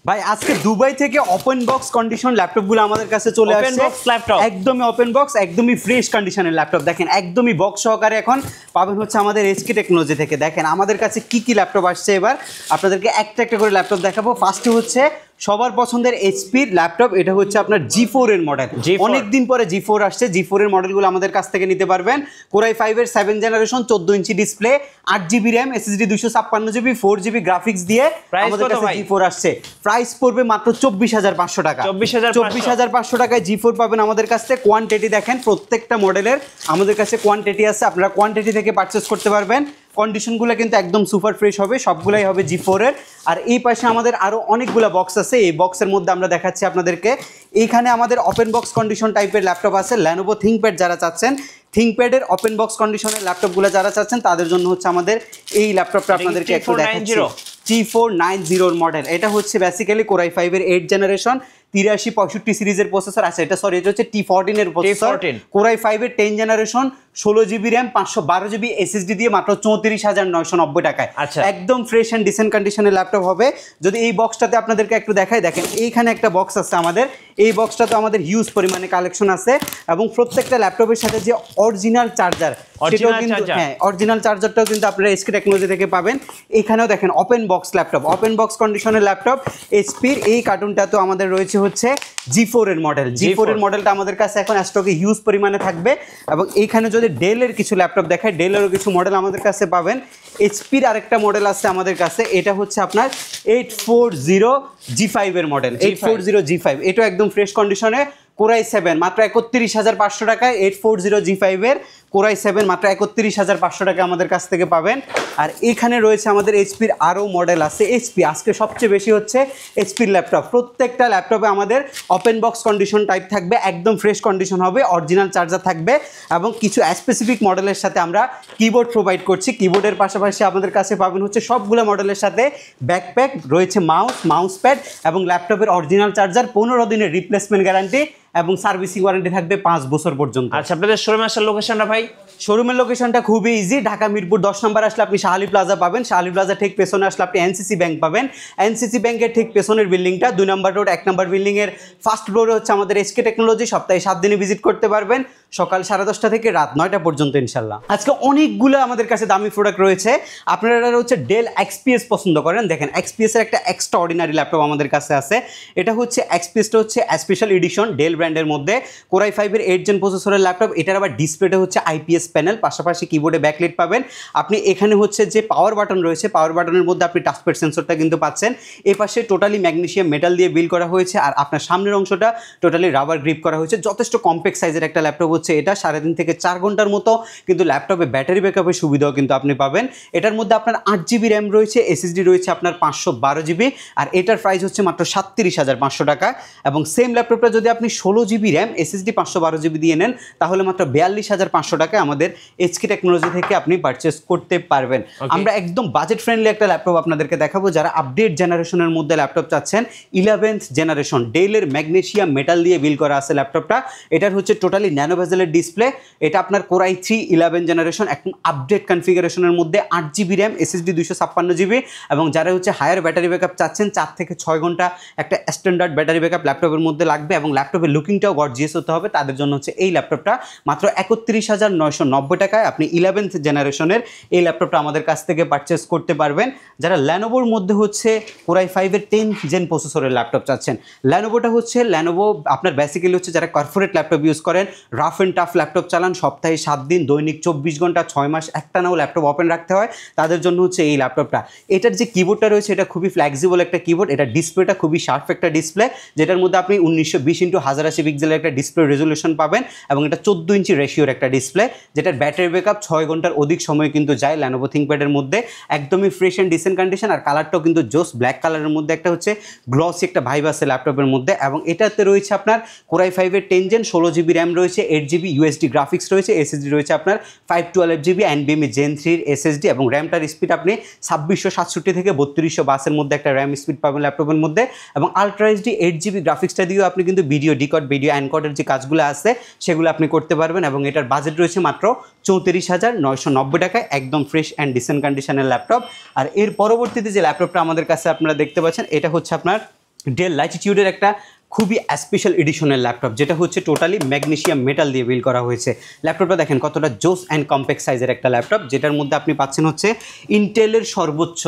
ভাই আজকে দুবাই থেকে ওপেন বক্স কন্ডিশন ল্যাপটপগুলো আমাদের কাছে চলে আসছে। একদমই ওপেন বক্স, একদমই ফ্রেশ কন্ডিশনের ল্যাপটপ। দেখেন একদমই বক্স সহকারে এখন পাবেন হচ্ছে আমাদের এসকে টেকনোলজি থেকে। দেখেন আমাদের কাছে কি কি ল্যাপটপ আসছে, এবার আপনাদেরকে একটা একটা করে ল্যাপটপ দেখাবো। ফার্স্টে হচ্ছে সবার পছন্দের এইচপির ল্যাপটপ, এটা হচ্ছে আপনার G4 এর মডেল। অনেকদিন পরে G4 আসছে। G4 এর মডেলগুলো আমাদের কাছ থেকে নিতে পারবেন। Core i5 এর 7 generation, 14 inch display, 8GB RAM, SSD 256GB, 4GB graphics দিয়ে আমাদের কাছে G4 আসছে। প্রাইস পড়বে মাত্র 24,500 টাকা। 24,500 টাকায় G4 পাবেন আমাদের কাছে। কোয়ান্টিটি দেখেন প্রত্যেকটা মডেলের আমাদের কাছে কোয়ান্টিটি আছে, আপনারা কোয়ান্টিটি থেকে পারচেস করতে পারবেন। কন্ডিশনগুলো কিন্তু একদম সুপার ফ্রেশ হবে, সবগুলাই হবে G4 এর। আর এই পাশে আমাদের আরও অনেকগুলো বক্স আছে। এই বক্সের মধ্যে আমরা দেখাচ্ছি আপনাদেরকে, এইখানে আমাদের ওপেন বক্স কন্ডিশন টাইপের ল্যাপটপ আছে। Lenovo ThinkPad যারা চাচ্ছেন, ThinkPad-এর ওপেন বক্স কন্ডিশনের ল্যাপটপগুলো যারা চাচ্ছেন তাদের জন্য হচ্ছে আমাদের এই ল্যাপটপটা আপনাদেরকে একটু দেখাচ্ছি। G490 মডেল, এটা হচ্ছে বেসিক্যালি Core i5 এর 8 জেনারেশন, 8365 সিরিজের প্রসেসর আছে। এটা সরি, এটা হচ্ছে T14 এর প্রসেসর। Core i5 এর 10 generation, 16GB RAM, 512GB SSD দিয়ে মাত্র 34,990 টাকায়। একদম ফ্রেশ অ্যান্ড ডিসেন্ট কন্ডিশনের ল্যাপটপ হবে। যদি এই বক্সটাতে আপনাদেরকে একটু দেখাই, দেখেন এইখানে একটা বক্স আছে আমাদের। এই বক্সটাতে আমাদের হিউজ পরিমাণে কালেকশন আছে এবং প্রত্যেকটা ল্যাপটপের সাথে যে অরিজিনাল চার্জার, সেটাও কিন্তু অরিজিনাল চার্জারটাও কিন্তু আপনারা এসকে টেকনোলজি থেকে পাবেন। এখানেও দেখেন open box laptop, open box কন্ডিশনের ল্যাপটপ। এইচপির এই কার্টুনটা তো আমাদের রয়েছে হচ্ছে G4 এর মডেল। G4 এর মডেলটা আমাদের কাছে এখন স্টকে হিউজ পরিমাণে থাকবে। এবং এইখানে যদি ডেলের কিছু ল্যাপটপ দেখায়, ডেলেরও কিছু মডেল আমাদের কাছে পাবেন। এইচপির আরেকটা মডেল আছে আমাদের কাছে, এটা হচ্ছে আপনার 840G5 এর মডেল। 840G5 এটা একদম ফ্রেশ কন্ডিশনে। Core i7 মাত্র 31,500 টাকায় 840G5 এর Core i7 মাত্র 31,500 টাকা আমাদের কাছ থেকে পাবেন। আর এখানে রয়েছে আমাদের এইচপির আরও মডেল আছে। এইচপি আজকে সবচেয়ে বেশি হচ্ছে এইচপির ল্যাপটপ। প্রত্যেকটা ল্যাপটপে আমাদের ওপেন বক্স কন্ডিশন টাইপ থাকবে, একদম ফ্রেশ কন্ডিশন হবে, অরিজিনাল চার্জার থাকবে এবং কিছু স্পেসিফিক মডেলের সাথে আমরা কিবোর্ড প্রোভাইড করছি। কিবোর্ডের পাশাপাশি আমাদের কাছে পাবেন হচ্ছে সবগুলো মডেলের সাথে ব্যাকপ্যাক রয়েছে, মাউস প্যাড এবং ল্যাপটপের অরিজিনাল চার্জার, 15 দিনের রিপ্লেসমেন্ট গ্যারান্টি এবং সার্ভিসিং ওয়ারেন্টি থাকবে 5 বছর পর্যন্ত। আচ্ছা, আপনাদের শোরুমে আসার লোকেশনটা ভাই? শোরুমের লোকেশনটা খুবই ইজি। ঢাকা মিরপুর 10 নম্বর আসলে আপনি শাহালি প্লাজা পাবেন। শাহালি প্লাজা ঠিক পেছনে আসলে আপনি এনসিসি ব্যাংক পাবেন। এনসিসি ব্যাংকের ঠিক পেছনের বিল্ডিংটা 2 নম্বর রোড 1 নম্বর বিল্ডিংয়ের ফার্স্ট ফ্লোরে হচ্ছে আমাদের এসকে টেকনোলজি। সপ্তাহে 7 দিনে ভিজিট করতে পারবেন, সকাল 10:30 থেকে রাত 9টা পর্যন্ত ইনশাল্লাহ। আজকে অনেকগুলো আমাদের কাছে দামি প্রোডাক্ট রয়েছে। আপনারা হচ্ছে ডেল XPS পছন্দ করেন, দেখেন XPS এর একটা এক্সট্রা অর্ডিনারি ল্যাপটপ আমাদের কাছে আছে। এটা হচ্ছে XPSটা হচ্ছে স্পেশাল এডিশন ডেল ব্র্যান্ডের মধ্যে। Core i5 এর 8 জেন প্রসেসরের ল্যাপটপ। এটার আবার ডিসপ্লেটা হচ্ছে IPS প্যানেল, পাশাপাশি কিবোর্ডে ব্যাকলাইট পাবেন আপনি। এখানে হচ্ছে যে পাওয়ার বাটন রয়েছে, পাওয়ার বাটনের মধ্যে আপনি টাচপ্যাড সেন্সরটা কিন্তু পাচ্ছেন। এই পাশে টোটালি ম্যাগনেসিয়াম মেটাল দিয়ে বিল্ড করা হয়েছে আর আপনার সামনের অংশটা টোটালি রাবার গ্রিপ করা হয়েছে। যথেষ্ট কম্প্যাক্ট সাইজের একটা ল্যাপটপ হচ্ছে এটা। 3.5 থেকে 4 ঘন্টার মতো কিন্তু ল্যাপটপে ব্যাটারি ব্যাকআপের সুবিধাও কিন্তু আপনি পাবেন। এটার মধ্যে আপনার 8GB র্যাম রয়েছে, SSD রয়েছে আপনার 512GB আর এটার প্রাইস হচ্ছে মাত্র 37,500 টাকা। এবং সেম ল্যাপটপটা যদি আপনি 16GB র্যাম, SSD 512GB দিয়ে নেন তাহলে মাত্র 42,500 টাকায় আমাদের এসকে টেকনোলজি থেকে আপনি পারচেস করতে পারবেন। আমরা একদম বাজেট ফ্রেন্ডলি একটা ল্যাপটপ আপনাদেরকে দেখাবো। যারা আপডেট জেনারেশনের মধ্যে ল্যাপটপ চাচ্ছেন, 11th জেনারেশন ডেলের ম্যাগনেসিয়াম মেটাল দিয়ে বিল্ড করা আছে ল্যাপটপটা। এটার হচ্ছে টোটালি ন্যানো ভেজেলের ডিসপ্লে। এটা আপনার Core i3 11 জেনারেশন, একদম আপডেট কনফিগারেশনের মধ্যে, 8GB র্যাম, SSD 256GB এবং যারা হচ্ছে হায়ার ব্যাটারি ব্যাকআপ চাচ্ছেন, 4 থেকে 6 ঘন্টা একটা স্ট্যান্ডার্ড ব্যাটারি ব্যাকআপ ল্যাপটপের মধ্যে লাগবে এবং ল্যাপটপের লুকিংটাও গর্জিয়াস হতে হবে, তাদের জন্য হচ্ছে এই ল্যাপটপটা মাত্র 31,990 টাকায় আপনি 11th জেনারেশনের এই ল্যাপটপটা আমাদের কাছ থেকে পারচেস করতে পারবেন। যারা Lenovoর মধ্যে হচ্ছে Core i5 এর 10 জেন প্রসেসরের ল্যাপটপ চাচ্ছেন, Lenovoটা হচ্ছে Lenovo আপনার বেসিক্যালি হচ্ছে যারা কর্পোরেট ল্যাপটপ ইউজ করেন, রাফ অ্যান্ড টাফ ল্যাপটপ চালান, সপ্তাহে 7 দিন, দৈনিক 24 ঘন্টা, 6 মাস একটানাও ল্যাপটপ ওপেন রাখতে হয়, তাদের জন্য হচ্ছে এই ল্যাপটপটা। এটার যে কিবোর্ডটা রয়েছে এটা খুবই ফ্লেক্সিবল একটা কিবোর্ড। এটা ডিসপ্লেটা খুবই শার্প একটা ডিসপ্লে, যেটার মধ্যে আপনি 1920x1080 পিক্সেলের একটা ডিসপ্লে রেজলিউশন পাবেন এবং এটা 14 ইঞ্চি রেশিওর একটা ডিসপ্লে, যেটার ব্যাটারি ব্যাকআপ 6 ঘন্টার অধিক সময় কিন্তু যায় Lenovo ThinkPad এর মধ্যে। একদমই ফ্রেশ অ্যান্ড ডিসেন্ট কন্ডিশন আর কালারটাও কিন্তু জোস ব্ল্যাক কালারের মধ্যে একটা হচ্ছে গ্লসি একটা ভাইব আছে ল্যাপটপের মধ্যে। এবং এটাতে রয়েছে আপনার Core i5 এর 10 জেন, 16GB র্যাম রয়েছে, 8GB USD গ্রাফিক্স রয়েছে, SSD রয়েছে আপনার 512GB NVMe Gen 3 SSD এবং র্যামটার স্পিড আপনি 2667 থেকে 3200 এর মধ্যে একটা র্যাম স্পিড পাবেন ল্যাপটপের মধ্যে। এবং আলট্রা এইচডি 8GB গ্রাফিক্সটা দিয়েও আপনি কিন্তু ভিডিও ডিকোড, ভিডিও এনকোডের যে কাজগুলো আছে সেগুলো আপনি করতে পারবেন। এবং এটার বাজেট রয়েছে মাত্র 34,990 টাকায়, একদম ফ্রেশ অ্যান্ড ডিসেন্ট কন্ডিশনের ল্যাপটপ। আর এর পরবর্তীতে যে ল্যাপটপটা আমাদের কাছে আপনারা দেখতে পাচ্ছেন, এটা হচ্ছে আপনার ডেল ল্যাটিটিউডের একটা খুবই স্পেশাল এডিশনের ল্যাপটপ, যেটা হচ্ছে টোটালি ম্যাগনেসিয়াম মেটাল দিয়ে বিল্ড করা হয়েছে। ল্যাপটপটা দেখেন কতটা জোস অ্যান্ড কম্প্যাক্ট সাইজের একটা ল্যাপটপ, যেটার মধ্যে আপনি পাচ্ছেন হচ্ছে ইন্টেলের সর্বোচ্চ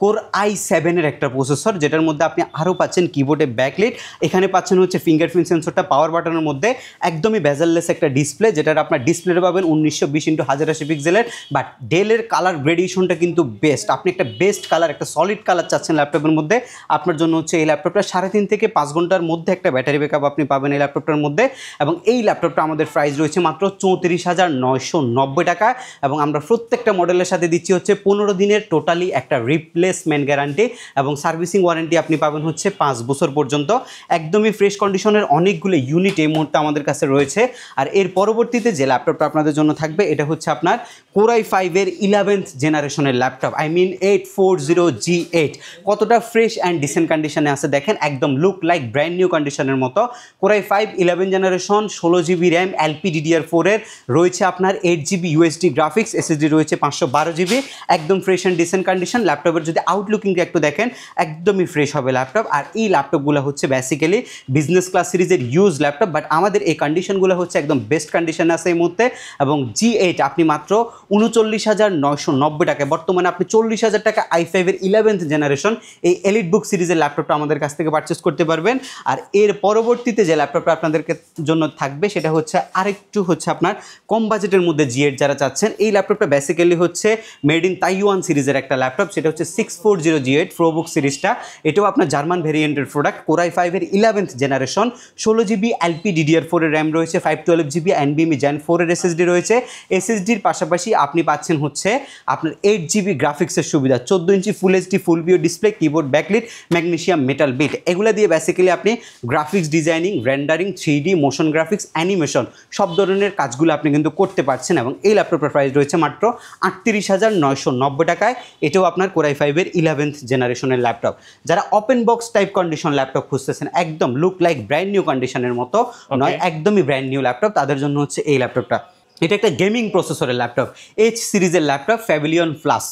কোর i7-এর একটা প্রসেসর, যেটার মধ্যে আপনি আরও পাচ্ছেন কিবোর্ডে ব্যাকলিট, এখানে পাচ্ছেন হচ্ছে ফিঙ্গারপ্রিন্ট সেন্সরটা, পাওয়ার বাটনের মধ্যে একদমই বেজাললেস একটা ডিসপ্লে, যেটার আপনার ডিসপ্লেটা পাবেন 1920x1080 পিক্সেলের। বাট ডেলের কালার গ্রেডিয়েশনটা কিন্তু বেস্ট, আপনি একটা বেস্ট কালার, একটা সলিড কালার চাচ্ছেন ল্যাপটপের মধ্যে, আপনার জন্য হচ্ছে এই ল্যাপটপটা 3.5 থেকে 5 ঘন্টার মধ্যে একটা ব্যাটারি ব্যাকআপ আপনি পাবেন এই ল্যাপটপটার মধ্যে। এবং এই ল্যাপটপটা আমাদের প্রাইস রয়েছে মাত্র 34,990 টাকা, এবং আমরা প্রত্যেকটা মডেলের সাথে দিচ্ছি হচ্ছে 15 দিনের টোটালি একটা রিপ্লেসমেন্ট গ্যারান্টি, এবং সার্ভিসিং ওয়ারেন্টি আপনি পাবেন হচ্ছে 5 বছর পর্যন্ত। একদমই ফ্রেশ কন্ডিশনের অনেকগুলো ইউনিট এই মুহূর্তে আমাদের কাছে রয়েছে। আর এর পরবর্তীতে যে ল্যাপটপটা আপনাদের জন্য থাকবে এটা হচ্ছে আপনার কোর i5-এর 11th জেনারেশনের ল্যাপটপ, আই মিন 840G8। কতটা ফ্রেশ অ্যান্ড ডিসেন্ট কন্ডিশনে আছে দেখেন, একদম লুক লাইক ব্র্যান্ড নিউ কন্ডিশনের মতো। Core i5 11 generation, 16GB RAM, LPDDR4-এর রয়েছে আপনার 8GB USD গ্রাফিক্স, SSD রয়েছে 512GB, একদম ফ্রেশ অ্যান্ড ডিসেন্ট কন্ডিশন। ল্যাপটপের যদি আউটলুকিংটা একটু দেখেন একদমই ফ্রেশ হবে ল্যাপটপ। আর এই ল্যাপটপগুলো হচ্ছে বেসিক্যালি বিজনেস ক্লাস সিরিজের ইউজ ল্যাপটপ, বাট আমাদের এই কন্ডিশনগুলো হচ্ছে একদম বেস্ট কন্ডিশনে আছে এই মুহূর্তে। এবং G8 আপনি মাত্র 39,990 টাকায়, বর্তমানে আপনি 40,000 টাকা i5-এর 11th জেনারেশন এই এলিট বুক সিরিজের ল্যাপটপটা আমাদের কাছ থেকে পারচেস করতে পারবেন। আর এর পরবর্তীতে যে ল্যাপটপটা আপনাদেরকে জন্য থাকবে সেটা হচ্ছে আরেকটু হচ্ছে আপনার কম বাজেটের মধ্যে G8 যারা চাচ্ছেন, এই ল্যাপটপটা বেসিক্যালি হচ্ছে মেড ইন তাইওয়ান সিরিজের একটা ল্যাপটপ, সেটা হচ্ছে 640G8 প্রোবুক সিরিজটা। এটাও আপনার জার্মান ভেরিয়েন্টের প্রোডাক্ট, কোর i5-এর 11th জেনারেশন, 16GB LPDDR4-এর র্যাম রয়েছে, 512GB NVMe Gen 4-এর SSD রয়েছে। SSDর পাশাপাশি আপনি পাচ্ছেন হচ্ছে আপনার 8GB গ্রাফিক্সের সুবিধা, 14 inch full HD full view display, keyboard backlit, magnesium metal বিট, এগুলো দিয়ে বেসিক্যালি আপনি graphics designing, rendering, 3D motion graphics, animation সব ধরনের কাজগুলো আপনি কিন্তু করতে পারছেন। এবং এই ল্যাপটপের প্রাইস রয়েছে মাত্র 38,990 টাকায়। এটাও আপনার কোর i5-এর 11th জেনারেশনের ল্যাপটপ। যারা open box type condition laptop খুঁজতেছেন, একদম লুক লাইক ব্র্যান্ড নিউ কন্ডিশনের মতো নয়, একদমই ব্র্যান্ড নিউ ল্যাপটপ, তাদের জন্য হচ্ছে এই ল্যাপটপটা। এটা একটা গেমিং প্রসেসরের ল্যাপটপ, H সিরিজের ল্যাপটপ, ফ্যাভিলিয়ন প্লাস।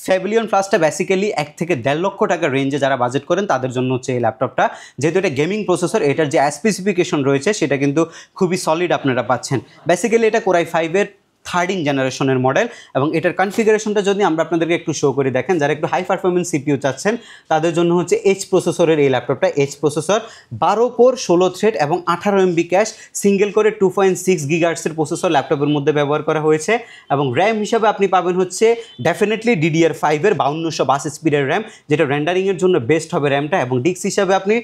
ফ্যাভিলিয়ন প্লাসটা বেসিক্যালি 1 থেকে 1.5 লক্ষ টাকার রেঞ্জে যারা বাজেট করেন তাদের জন্য হচ্ছে এই ল্যাপটপটা। যেহেতু এটা গেমিং প্রসেসর, এটার যে স্পেসিফিকেশন রয়েছে সেটা কিন্তু খুবই সলিড আপনারা পাচ্ছেন। বেসিক্যালি এটা কোর i5-এর 13 জেনারেশনের মডেল, এবং এটার কনফিগারেশনটা যদি আমরা আপনাদেরকে একটু শো করে দেখেন, যারা একটু হাই পারফরমেন্স সিপিইউ চাচ্ছেন তাদের জন্য হচ্ছে H প্রসেসরের এই ল্যাপটপটা। H প্রসেসর 12 কোর 16 থ্রেড এবং 18 MB ক্যাশ, সিঙ্গেল করে 2.6 GHz প্রসেসর ল্যাপটপের মধ্যে ব্যবহার করা হয়েছে। এবং র্যাম হিসাবে আপনি পাবেন হচ্ছে ডেফিনেটলি DDR5-এর 5222 স্পিডের র্যাম, যেটা রেন্ডারিংয়ের জন্য বেস্ট হবে র্যামটা। এবং ডিস্ক হিসাবে আপনি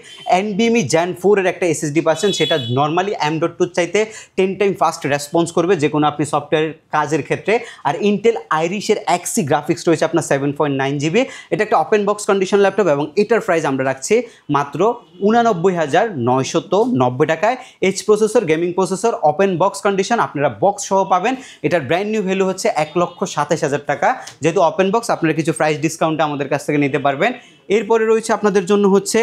NVMe Gen 4-এর একটা SSD পাচ্ছেন, সেটা নর্মালি M.2 চাইতে 10 টাইম ফাস্ট রেসপন্স করবে যে কোনো আপনি সফটওয়্যার কাজের ক্ষেত্রে। আর ইন্টেল আইরিশের XC গ্রাফিক্স রয়েছে আপনার 7.9GB। এটা একটা ওপেন বক্স কন্ডিশন ল্যাপটপ, এবং এটার প্রাইস আমরা রাখছি মাত্র 89,990 টাকায়। H processor, gaming processor, open box condition, আপনারা বক্স সহ পাবেন। এটার ব্র্যান্ড নিউ ভ্যালু হচ্ছে 1,27,000 টাকা। যেহেতু ওপেন বক্স, আপনারা কিছু প্রাইস ডিসকাউন্টে আমাদের কাছ থেকে নিতে পারবেন। এরপরে রয়েছে আপনাদের জন্য হচ্ছে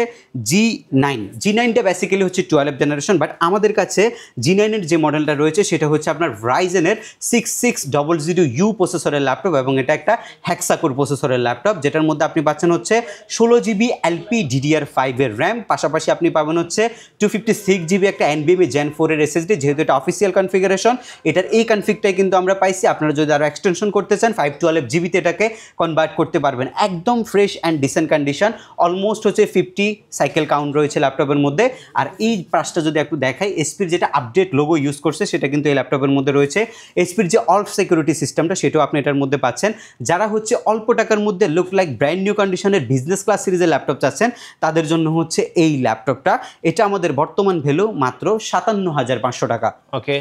G9টা বেসিক্যালি হচ্ছে 12th জেনারেশন, বাট আমাদের কাছে G9-এর যে মডেলটা রয়েছে সেটা হচ্ছে আপনার Ryzen-এর 6600U প্রসেসরের ল্যাপটপ, এবং এটা একটা হেক্সাকোর প্রসেসরের ল্যাপটপ, যেটার মধ্যে আপনি পাচ্ছেন হচ্ছে 16GB LPDDR5-এর র্যাম, পাশাপাশি আপনি পাবেন হচ্ছে 256GB একটা NVMe Gen 4-এর SSD। যেহেতু এটা অফিসিয়াল কনফিগারেশন, এটার এই কনফিগটাই কিন্তু আমরা পাইছি। আপনারা যদি আরও এক্সটেনশন করতে চান 512GB-তে এটাকে কনভার্ট করতে পারবেন। একদম fresh and dissent condition, almost হচ্ছে 50 সাইকেল কাউন্ট রয়েছে ল্যাপটপের মধ্যে। আর এই পাশটা যদি একটু দেখাই, এসপির যেটা আপডেট লোগো ইউজ করছে সেটা কিন্তু এই ল্যাপটপের মধ্যে রয়েছে। এসপির যে অল্প সিকিউরিটি সিস্টেমটা সেটাও আপনি এটার মধ্যে পাচ্ছেন। যারা হচ্ছে অল্প টাকার মধ্যে লুক লাইক ব্র্যান্ড নিউ কন্ডিশনের বিজনেস ক্লাস সিরিজের ল্যাপটপ চাচ্ছেন তাদের জন্য হচ্ছে এই ল্যাপটপটা। এটা আমাদের বর্তমান ভ্যালু মাত্র 57,500 টাকা। ওকে,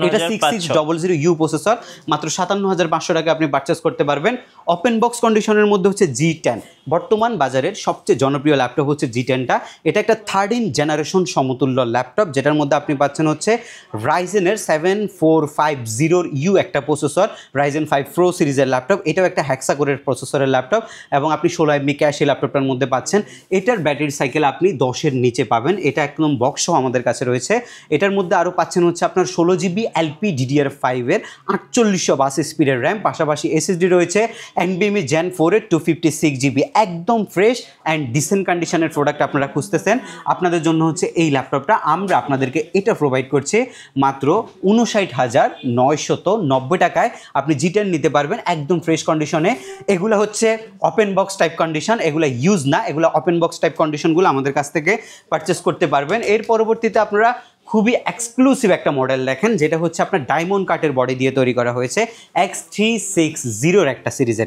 এটা 6600U প্রসেসর, মাত্র 57,500 টাকা আপনি পারচেস করতে পারবেন। ওপেন বক্স কন্ডিশনের মধ্যে হচ্ছে G10, বর্তমান বাজারের সবচেয়ে জনপ্রিয় ল্যাপটপ হচ্ছে G10টা। এটা একটা 13 জেনারেশন সমতুল্য ল্যাপটপ, যেটার মধ্যে আপনি পাচ্ছেন হচ্ছে Ryzen-এর 7450U একটা প্রসেসর, Ryzen 5 Pro সিরিজের ল্যাপটপ। এটাও একটা হেক্সাকোরের প্রসেসরের ল্যাপটপ, এবং আপনি 16 MB ক্যাশ এই ল্যাপটপটার মধ্যে পাচ্ছেন। এটার ব্যাটারি সাইকেল আপনি 10-এর নিচে পাবেন, এটা একদম বক্স সহ আমাদের কাছে রয়েছে। এটার মধ্যে আরও পাচ্ছেন হচ্ছে আপনার 16GB LPDDR5-এর 4822 স্পিডের র্যাম, পাশাপাশি SSD রয়েছে NVMe Gen 4-এর 256GB। একদম ফ্রেশ অ্যান্ড ডিসেন্ট কন্ডিশনের প্রোডাক্ট আপনারা খুঁজতেছেন, আপনাদের জন্য হচ্ছে এই ল্যাপটপটা। আমরা আপনাদেরকে এটা প্রোভাইড করছি মাত্র 59,990 টাকায়। আপনি G10 নিতে পারবেন একদম ফ্রেশ কন্ডিশনে। এগুলো হচ্ছে ওপেন বক্স টাইপ কন্ডিশন, এগুলো ইউজ না, এগুলো ওপেন বক্স টাইপ কন্ডিশনগুলো আমাদের কাছ থেকে পারচেস করতে পারবেন। এর পরবর্তীতে আপনারা খুবই এক্সক্লুসিভ একটা মডেল দেখেন, যেটা হচ্ছে আপনার ডায়মন্ড কাটের বডি দিয়ে তৈরি করা হয়েছে, X360 একটা সিরিজ।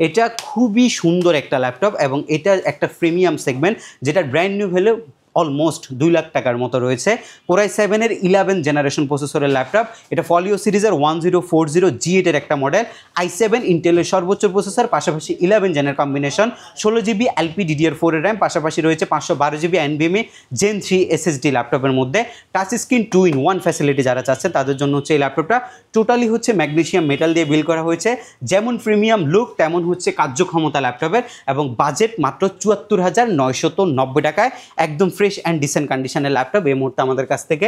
এটা খুবই সুন্দর একটা ল্যাপটপ এবং এটা একটা প্রিমিয়াম সেগমেন্ট, যেটার brand new value almost 2 lakh টাকার মতো রয়েছে। Core i7-এর 11 জেনারেশন প্রসেসরের ল্যাপটপ, এটা ফলিও সিরিজের 1040G8 এর একটা মডেল। i7 ইন্টেলের সর্বোচ্চ প্রসেসর, পাশাপাশি 11 জেনের কম্বিনেশন, 16GB LPDDR4 এর র্যাম, পাশাপাশি রয়েছে 512GB NVMe Gen 3 SSD ল্যাপটপের মধ্যে। টাচ স্ক্রিন 2-in-1 ফ্যাসিলিটি যারা চাচ্ছেন তাদের জন্য হচ্ছে এই ল্যাপটপটা টোটালি হচ্ছে ম্যাগনেসিয়াম মেটাল দিয়ে বিল্ড করা হয়েছে। যেমন প্রিমিয়াম লুক তেমন হচ্ছে কার্যক্ষমতা ল্যাপটপের, এবং বাজেট মাত্র 74,990 টাকায় একদম ফ্রেশ অ্যান্ড ডিসেন্ট কন্ডিশনের ল্যাপটপ এই মুহূর্তে আমাদের কাছ থেকে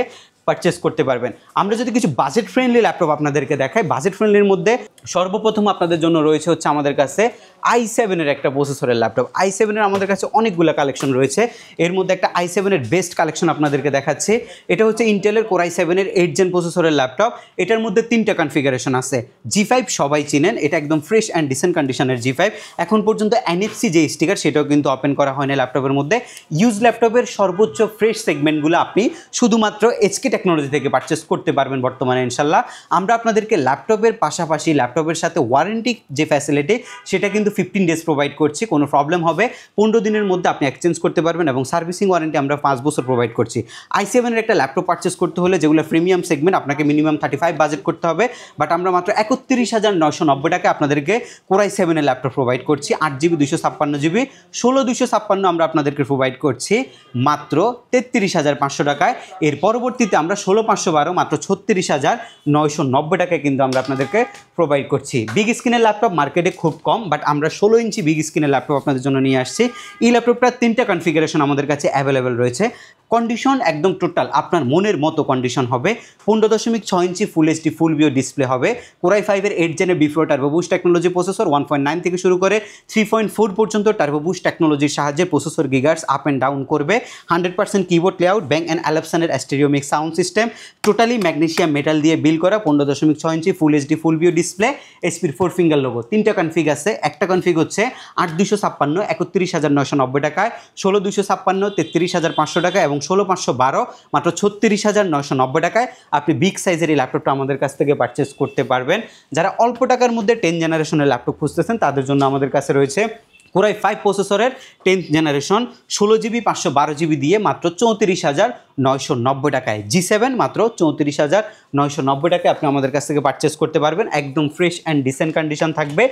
পারচেস করতে পারবেন। আমরা যদি কিছু বাজেট ফ্রেন্ডলি ল্যাপটপ আপনাদেরকে দেখাই, বাজেট ফ্রেন্ডলির মধ্যে সর্বপ্রথম আপনাদের জন্য রয়েছে হচ্ছে আমাদের কাছে i7-এর একটা প্রসেসরের ল্যাপটপ। i7-এর আমাদের কাছে অনেকগুলো কালেকশন রয়েছে, এর মধ্যে একটা i7-এর বেস্ট কালেকশন আপনাদেরকে দেখাচ্ছি। এটা হচ্ছে ইন্টেলের Core i7-এর 8 জেন প্রসেসরের ল্যাপটপ। এটার মধ্যে 3টা কনফিগারেশন আছে। G5 সবাই চিনেন, এটা একদম ফ্রেশ অ্যান্ড ডিসেন্ট কন্ডিশনের G5। এখন পর্যন্ত NFC যে স্টিকার সেটাও কিন্তু ওপেন করা হয়নি ল্যাপটপের মধ্যে। ইউজ ল্যাপটপের সর্বোচ্চ ফ্রেশ সেগমেন্টগুলো আপনি শুধুমাত্র HK টেকনোলজি থেকে পারচেস করতে পারবেন বর্তমানে ইনশাল্লাহ। আমরা আপনাদেরকে ল্যাপটপের পাশাপাশি ল্যাপটপের সাথে ওয়ারেন্টি যে ফ্যাসিলিটি সেটা কিন্তু 15 ডেজ প্রোভাইড করছি। কোনো প্রবলেম হবে 15 দিনের মধ্যে আপনি এক্সচেঞ্জ করতে পারবেন, এবং সার্ভিসিং ওয়ারেন্টি আমরা 5 বছর প্রোভাইড করছি। i7-এর একটা ল্যাপটপ পারচেস করতে হলে, যেগুলো প্রিমিয়াম সেগমেন্ট, আপনাকে মিনিমাম 35 বাজেট করতে হবে, বাট আমরা মাত্র 31,990 টাকায় আপনাদেরকে Core i7-এর ল্যাপটপ প্রোভাইড করছি। 8GB 256GB 16 আমরা আপনাদেরকে প্রোভাইড করছি মাত্র 33,500 টাকায়। এর পরবর্তীতে আমরা 16/512 মাত্র 36,990 টাকায় কিন্তু আমরা আপনাদেরকে প্রোভাইড করছি। বিগ স্ক্রিনের ল্যাপটপ মার্কেটে খুব কম, বাট আমরা 16 ইঞ্চি বিগ স্ক্রিনের ল্যাপটপ আপনাদের জন্য নিয়ে আসছি। এই ল্যাপটপটার 3টা কনফিগারেশন আমাদের কাছে অ্যাভেলেবেল রয়েছে। কন্ডিশন একদম টোটাল আপনার মনের মতো কন্ডিশন হবে। 15.6 inch full HD full view display হবে। Core i5-এর 8 জেনের B4 turbo boost technology processor, 1.9 থেকে শুরু করে 3.4 পর্যন্ত টার্বো বুস্ট টেকনোলজির সাহায্যে প্রসেসর গিগার্স আপ অ্যান্ড ডাউন করবে। 100% কিবোর্ড লেআউট, ব্যাং অ্যান্ড অ্যালাপসনের stereo mix sound system, totally magnesium metal দিয়ে বিল্ড করা। 15.6 inch full HD full view display, এসপির 4 ফিঙ্গার লোগো। 3টা কনফিগ আছে। একটা কনফিগ হচ্ছে 8,256 31,990 টাকায়, 16,256 33,500 টাকা, এবং 16,512 মাত্র 36,990 টাকায় আপনি বিগ সাইজের এই ল্যাপটপটা আমাদের কাছ থেকে পারচেস করতে পারবেন। যারা অল্প টাকার মধ্যে 10 জেনারেশনের ল্যাপটপ খুঁজতেছেন তাদের জন্য আমাদের কাছে রয়েছে Core i5 প্রসেসরের 10th জেনারেশন 16GB 512GB দিয়ে মাত্র 34,990 টাকায়। G7 মাত্র 34,990 টাকায় আপনি আমাদের কাছ থেকে পারচেস করতে পারবেন। একদম ফ্রেশ অ্যান্ড ডিসেন্ট কন্ডিশন থাকবে।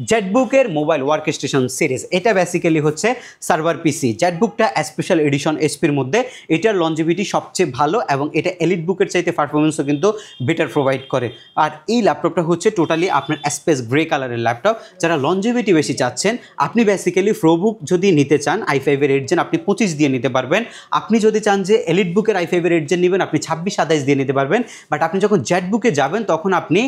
জেটবুকের মোবাইল ওয়ার্ক স্টেশন সিরিজ, এটা বেসিক্যালি হচ্ছে সার্ভার পিসি। জেটবুকটা স্পেশাল এডিশন এসপির মধ্যে, এটার লঞ্জিভিটি সবচেয়ে ভালো, এবং এটা এলিট বুকের চাইতে পারফরমেন্সও কিন্তু বেটার প্রোভাইড করে। আর এই ল্যাপটপটা হচ্ছে টোটালি আপনার স্পেস গ্রে কালারের ল্যাপটপ। যারা লঞ্জিভিটি বেশি চাচ্ছেন, আপনি বেসিক্যালি প্রোবুক যদি নিতে চান i5-এর 8 জেন, আপনি 25 দিয়ে নিতে পারবেন। আপনি যদি চান যে এলিট বুকের i5-এর 8 জেন নেবেন, আপনি 26-27 দিয়ে নিতে পারবেন। বাট আপনি যখন জেটবুকে যাবেন তখন আপনি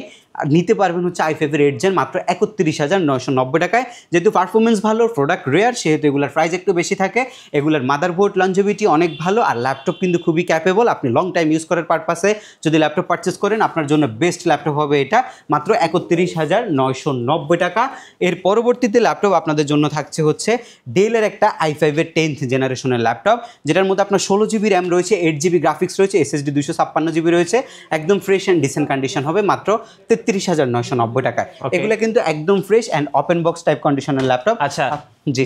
নিতে পারবেন হচ্ছে i5-এর 8 জেন মাত্র 31,990 টাকায়। যেহেতু পারফরমেন্স ভালো, প্রোডাক্ট রেয়ার, সেহেতু এগুলোর প্রাইস একটু বেশি থাকে। এগুলোর মাদারবোর্ড লঞ্জিভিটি অনেক ভালো, আর ল্যাপটপ কিন্তু খুবই ক্যাপেবল। আপনি লং টাইম ইউজ করার পারপাসে যদি ল্যাপটপ পারচেস করেন, আপনার জন্য বেস্ট ল্যাপটপ হবে এটা, মাত্র 31,990 টাকা। এর পরবর্তীতে ল্যাপটপ আপনাদের জন্য থাকছে হচ্ছে ডেলের একটা i5-এর 10th জেনারেশনের ল্যাপটপ, যেটার মধ্যে আপনার 16GB র্যাম রয়েছে, 8GB গ্রাফিক্স রয়েছে, SSD 256GB রয়েছে। একদম ফ্রেশ অ্যান্ড ডিসেন্ট কন্ডিশন হবে মাত্র 33,990 টাকায়। এগুলো কিন্তু একদম fresh and open box type কন্ডিশনের ল্যাপটপ। আচ্ছা,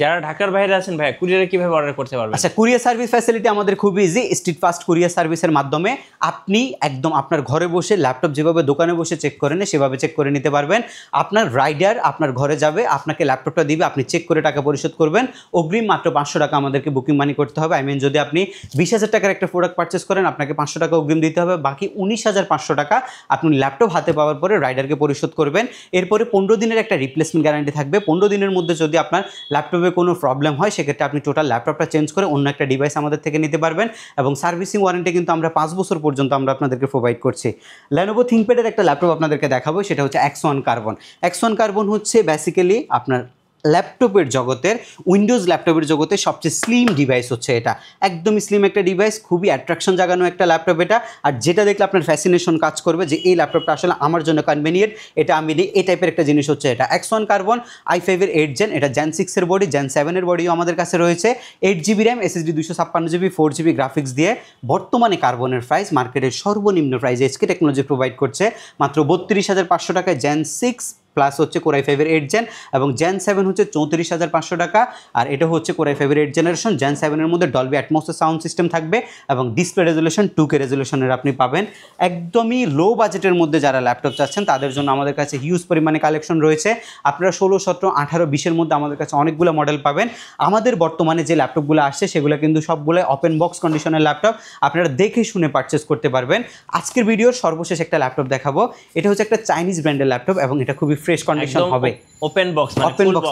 যারা ঢাকার বাইরে আছেন ভাই, কুরিয়ারে কিভাবে অর্ডার করতে পারবেন? আচ্ছা, কুরিয়ার সার্ভিস ফ্যাসিলিটি আমাদের খুব ইজি। স্ট্রিট ফাস্ট কুরিয়ার সার্ভিসের মাধ্যমে আপনি একদম আপনার ঘরে বসে ল্যাপটপ যেভাবে দোকানে বসে চেক করে নেয় সেভাবে চেক করে নিতে পারবেন। আপনার রাইডার আপনার ঘরে যাবে, আপনাকে ল্যাপটপটা দিবে, আপনি চেক করে টাকা পরিশোধ করবেন। অগ্রিম মাত্র 500 টাকা আমাদেরকে বুকিং মানি করতে হবে। আই মিন, যদি আপনি 20,000 টাকার একটা প্রোডাক্ট পারচেস করেন, আপনাকে 500 টাকা অগ্রিম দিতে হবে। বাকি 19,500 টাকা আপনি ল্যাপটপ হাতে পাওয়ার পরে রাইডারকে পরিশোধ করবেন। এরপরে 15 দিনের একটা রিপ্লেসমেন্ট গ্যারান্টি থাকবে। 15 দিনের মধ্যে যদি আপনার ল্যাপটপে কোনো প্রবলেম হয়, সেক্ষেত্রে আপনি টোটাল ল্যাপটপটা চেঞ্জ করে অন্য একটা ডিভাইস আমাদের থেকে নিতে পারবেন। এবং সার্ভিসিং ওয়ারেন্টি কিন্তু আমরা 5 বছর পর্যন্ত আমরা আপনাদেরকে প্রোভাইড করছি। Lenovo ThinkPad-এর একটা ল্যাপটপ আপনাদেরকে দেখাবো, সেটা হচ্ছে X1 Carbon। X1 Carbon হচ্ছে বেসিক্যালি আপনার ল্যাপটপের জগতের উইন্ডোজ ল্যাপটপের জগতে সবচেয়ে স্লিম ডিভাইস হচ্ছে এটা, একদমই স্লিম একটা ডিভাইস, খুবই অ্যাট্রাকশন জাগানো একটা ল্যাপটপ এটা। আর যেটা দেখলে আপনার ফ্যাসিনেশন কাজ করবে যে এই ল্যাপটপটা আসলে আমার জন্য কনভেনিয়েন্ট, এটা আমি নিই, এই টাইপের একটা জিনিস হচ্ছে এটা। X1 কার্বন i5 এর 8 জেন, এটা জেন 6 এর বডি, জেন 7 এর বডিও আমাদের কাছে রয়েছে। 8GB RAM, SSD 256GB, 4GB graphics দিয়ে। বর্তমানে কার্বনের প্রাইস মার্কেটের সর্বনিম্ন প্রাইস এসকে টেকনোলজি প্রোভাইড করছে মাত্র 32,500 টাকায় জেন 6 প্লাস হচ্ছে Core i5 এর 8 জেন, এবং জেন 7 হচ্ছে 34,500 টাকা। আর এটা হচ্ছে Core i5 এর 8 জেনারেশন। জেন 7 এর মধ্যে ডলবি অ্যাটমসের সাউন্ড সিস্টেম থাকবে এবং ডিসপ্লে রেজুলেশন 2K রেজুলেশনের আপনি পাবেন। একদমই লো বাজেটের মধ্যে যারা ল্যাপটপ চাচ্ছেন তাদের জন্য আমাদের কাছে হিউজ পরিমাণে কালেকশন রয়েছে। আপনারা 16, 17, 18, 20-এর মধ্যে আমাদের কাছে অনেকগুলো মডেল পাবেন। আমাদের বর্তমানে যে ল্যাপটপগুলো আসছে সেগুলো কিন্তু সবগুলো ওপেন বক্স কন্ডিশনের ল্যাপটপ, আপনারা দেখে শুনে পারচেস করতে পারবেন। আজকের ভিডিওর সর্বশেষ একটা ল্যাপটপ দেখাবো, এটা হচ্ছে একটা চাইনিজ ব্র্যান্ডের ল্যাপটপ এবং এটা খুবই ফ্রেশ কন্ডিশন হবে। ওপেন বক্স না,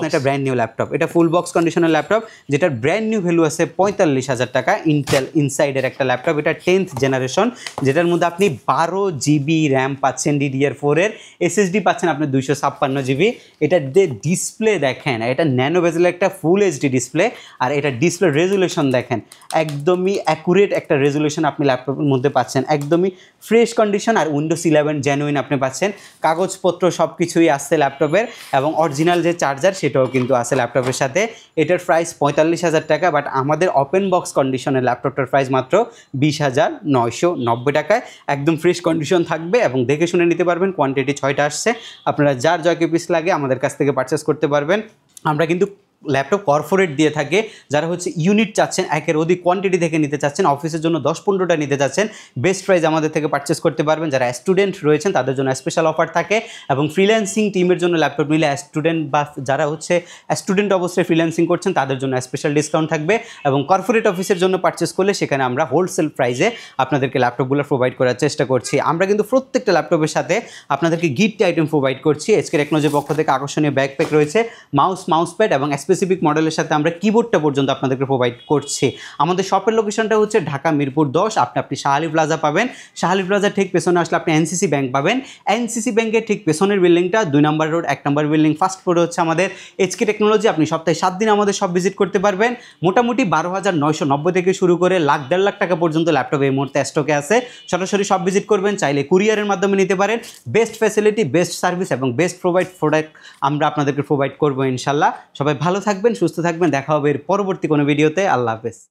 এটা ব্র্যান্ড নিউ ল্যাপটপ, এটা ফুল বক্স কন্ডিশনের ল্যাপটপ, যেটার ব্র্যান্ড নিউ ভ্যালু আছে 45,000 টাকা। ইন্টেল ইনসাইডের একটা ল্যাপটপ, এটা 10th জেনারেশন, যেটার মধ্যে আপনি 12GB র্যাম পাচ্ছেন, DDR4 এর SSD পাচ্ছেন আপনি 256GB। এটার যে ডিসপ্লে দেখেন, এটা ন্যানো বেজেলের একটা ফুল HD ডিসপ্লে, আর এটা ডিসপ্লে রেজুলেশন দেখেন, একদমই অ্যাকুরেট একটা রেজুলেশন আপনি ল্যাপটপের মধ্যে পাচ্ছেন, একদমই ফ্রেশ কন্ডিশন। আর উইন্ডোজ 11 জেনুইন আপনি পাচ্ছেন, কাগজপত্র সব কিছুই আসছে ল্যাপটপের, এবং অরিজিনাল যে চার্জার সেটাও কিন্তু আছে ল্যাপটপের সাথে। এটার প্রাইস 45,000 টাকা, বাট আমাদের ওপেন বক্স কন্ডিশনের ল্যাপটপটার প্রাইস মাত্র 20,990 টাকায়। একদম ফ্রেশ কন্ডিশন থাকবে এবং দেখে শুনে নিতে পারবেন। কোয়ান্টিটি 6টা আসছে, আপনারা যার জয়কে পিস লাগে আমাদের কাছ থেকে পারচেস করতে পারবেন। আমরা কিন্তু ল্যাপটপ কর্পোরেট দিয়ে থাকে, যারা হচ্ছে ইউনিট চাচ্ছেন, একের অধিক কোয়ান্টিটি থেকে নিতে চাচ্ছেন, অফিসের জন্য 10-15টা নিতে চাচ্ছেন, বেস্ট প্রাইস আমাদের থেকে পারচেস করতে পারবেন। যারা স্টুডেন্ট রয়েছেন তাদের জন্য স্পেশাল অফার থাকে, এবং ফ্রিল্যান্সিং টিমের জন্য ল্যাপটপ নিলে স্টুডেন্ট বা যারা হচ্ছে স্টুডেন্ট অবস্থায় ফ্রিল্যান্সিং করছেন তাদের জন্য স্পেশাল ডিসকাউন্ট থাকবে, এবং কর্পোরেট অফিসের জন্য পারচেস করলে সেখানে আমরা হোলসেল প্রাইসে আপনাদেরকে ল্যাপটপগুলো প্রোভাইড করার চেষ্টা করছি। আমরা কিন্তু প্রত্যেকটা ল্যাপটপের সাথে আপনাদেরকে গিফট আইটেম প্রোভাইড করছি। এসকে টেকনোলজির পক্ষ থেকে আকর্ষণীয় ব্যাকপ্যাক রয়েছে, মাউস প্যাড, এবং স্পেসিফিক মডেলের সাথে আমরা কিবোর্ডটা পর্যন্ত আপনাদেরকে প্রোভাইড করছি। আমাদের শপের লোকেশনটা হচ্ছে ঢাকা মিরপুর 10। আপনি শাহালি প্লাজা পাবেন, শাহালি প্লাজা ঠিক পেছনে আসলে আপনি এনসিসি ব্যাংক পাবেন। এনসিসি ব্যাংকের ঠিক পেছনের বিল্ডিংটা 2 নম্বর রোড, 1 নম্বর বিল্ডিং, ফার্স্ট ফ্লোরে হচ্ছে আমাদের এসকে টেকনোলজি। আপনি সপ্তাহে 7 দিন আমাদের সব ভিজিট করতে পারবেন। মোটামুটি 12,990 থেকে শুরু করে লাখ 1.5 লাখ টাকা পর্যন্ত ল্যাপটপ এই মুহূর্তে স্টকে আছে। সরাসরি সব ভিজিট করবেন, চাইলে কুরিয়ারের মাধ্যমে নিতে পারেন। বেস্ট ফ্যাসিলিটি, বেস্ট সার্ভিস এবং বেস্ট প্রোডাক্ট আমরা আপনাদেরকে প্রোভাইড করবো ইনশাল্লাহ। সবাই ভালো থাকবেন, সুস্থ থাকবেন, দেখা হবে এর পরবর্তী কোনো ভিডিওতে। আল্লাহ হাফেজ।